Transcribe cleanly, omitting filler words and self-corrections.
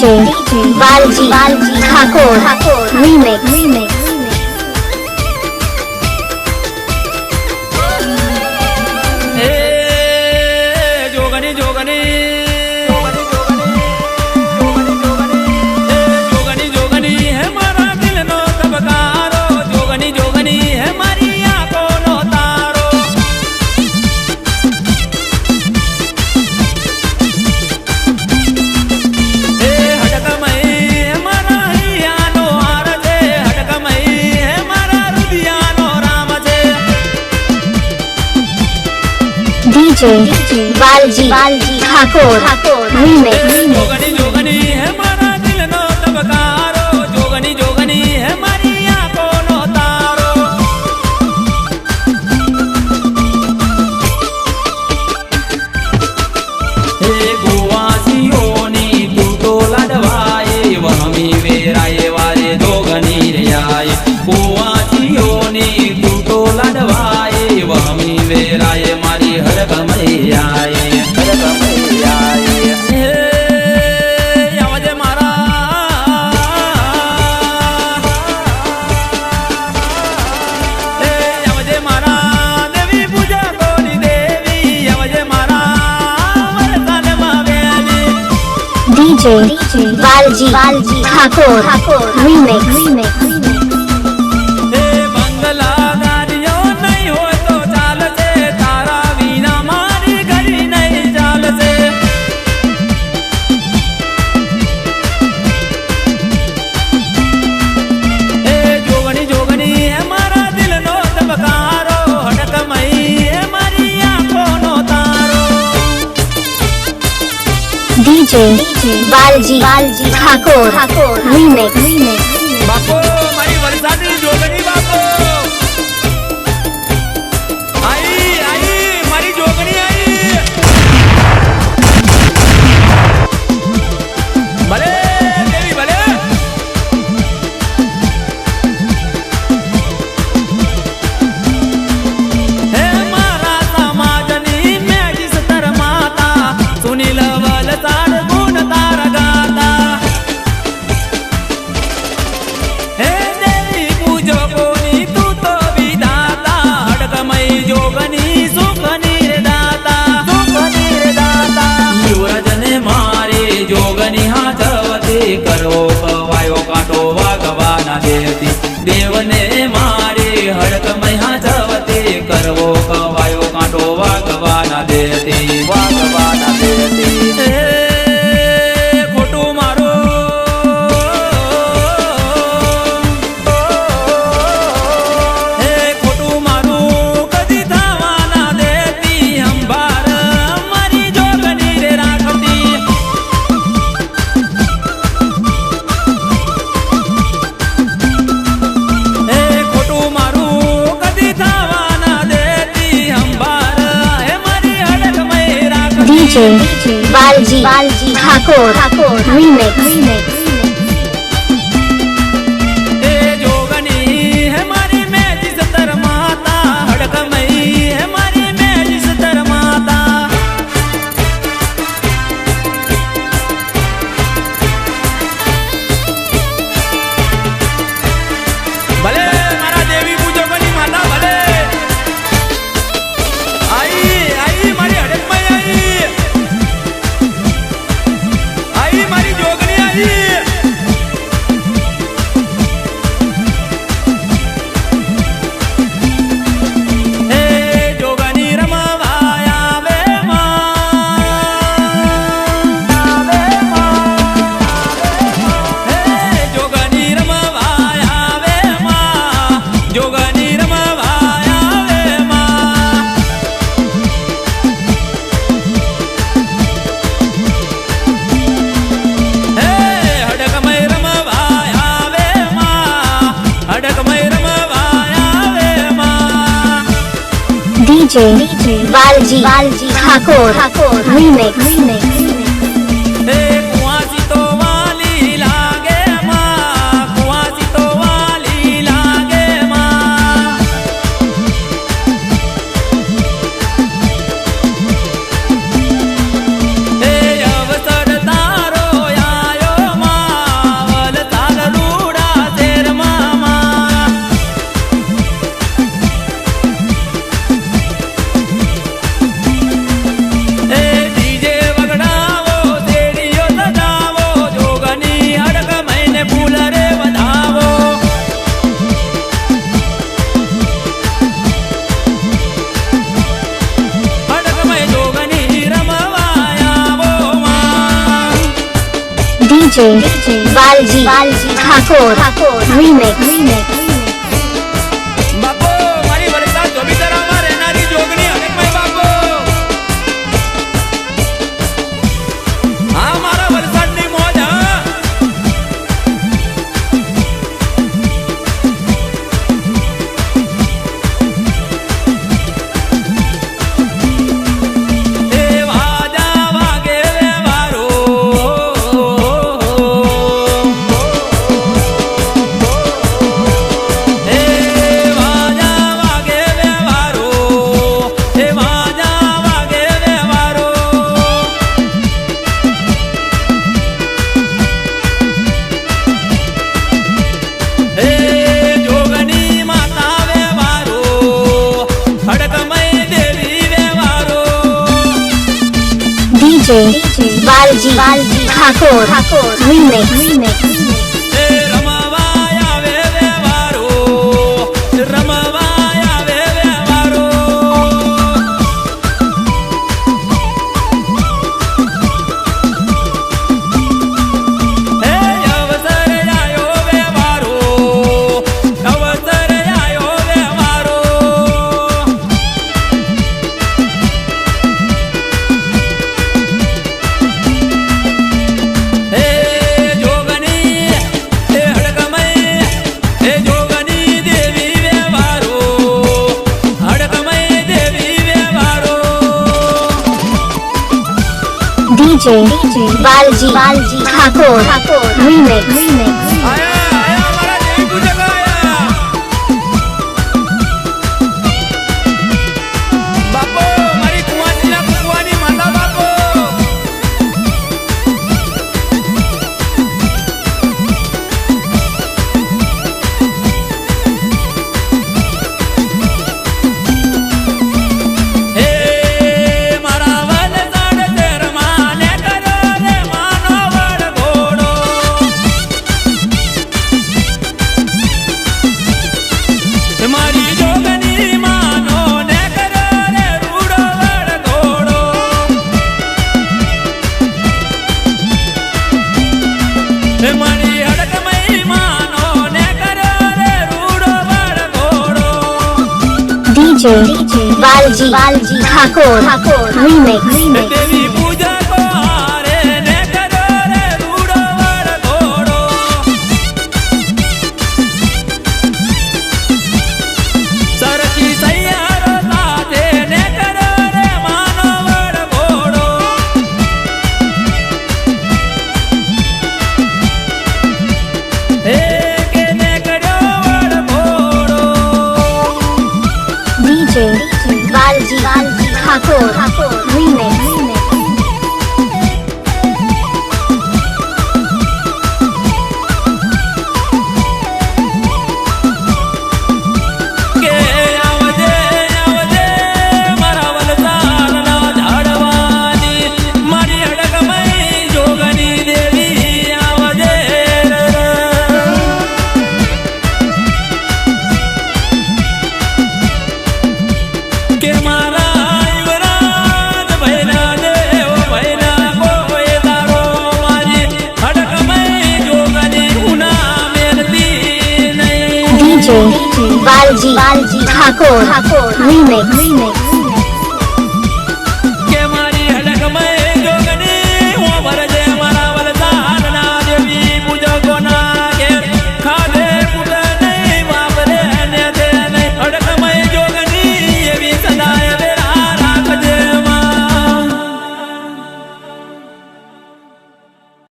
Balaji Thakur remix जोगनी जोगनी जोगनी है मारा दिल नो तबकारो जोगनी जोगनी है मारी आंखों नो तारो हटकमई है मारा हियानो हार छे हटकमई है मारा रुदियानो राम छे डीजे बालजी ठाकुर रीमिक्स जोगनी जोगनी है मारा दिल नो तबकारो जोगनी जोगनी है मारी आंखों नो तारो हे गोवासियोनी तू तो लडवाए वहमी वेराए वारे जोगनी रे आए गोवासियोनी तू तो लडवाए वहमी वेराए मारी हरकमई आए यावजे मारा यावजे मारा देवी पूजा कोनी देवी यावजे मारा वरदान मावेली डीजे बालजी ठाकुर रीमिक्स मंगला गारियो नहीं हो तो चाल से तारा वीना मारी घड़ी नहीं चाल से जोगनी जोगनी है मारा दिल नो तबकारो हटकमई है मारी आंखों नो तारो डीजे बालजी ठाकुर रीमिक्स बापो मारी वरसादी जोगनी बापो आई आई मारी जोगनी आई भले देवी भले हे मारा समाजनी मैं जिस तर माता सुनील वल तार गुण तार गाता हे देवी पूजो कोनी तू तो विधाता हटकमई जोगनी सुखनी रे दाता युवराजने मारे जोगनी हाथवते करो कवायो काटो वागवाना देती देवने मारे हड़कमई हाथवते करवो कवायो काटो वागवाना देती खोटू मारो खोटू मारू कदी धावाना देती अंबार मारी जोगनी रे राखती खोटू मारू कदी धावाना देती अंबार है मारी हड़कमई राखती डीजे बालजी ठाकुर रीमिक्स जोगनी है मारी मैं जिस तर माता हड़कमई है मारी मैं जिस तर माता भले मारा देवी पूजो कोनी माता भले आई आई मारी हड़कमई आई मारी जोगनी आई जोगनी रमवाया वे जोगनी रमवाया वे जोगनी रमवाया वे हडकमई रमवाया वे हडकमई रमवाया वे डीजे बालजी ठाकुर रीमिक्स कुआसी तो वाली लागे माँ कुआसी तो वाली लागे माँ अवसर तारो आयो DJ Balji Thakur Remix બાપો મારી વલસાડ ચોબીસરામાં રહેનારી જોગણી અનેકમય બાપો હા મારા વલસાડની મોજ હા DJ Balji Thakur Remix DJ Balji Thakur Remix DJ Balji Thakur Remix દેવી પૂજા કો હારે ને કરો રે રૂડો વડ ઘોડો સરકી સૈયારો સાથે ને કરો રે માનો વડ ઘોડો હે કે ને કર્યો વડ ઘોડો DJ Balji Thakur Remix કે આવજે આવજે મારા વલસાડના ઝાડવાની મારી હડકમય જોગણી દેવી આવજે કે મારા યુવરાજ ભૈલા દેવ ભૈલા કોઈ તારો મારી હડકમય જોગણી ઉના મેલતી નહીં DJ Balji Thakur Remix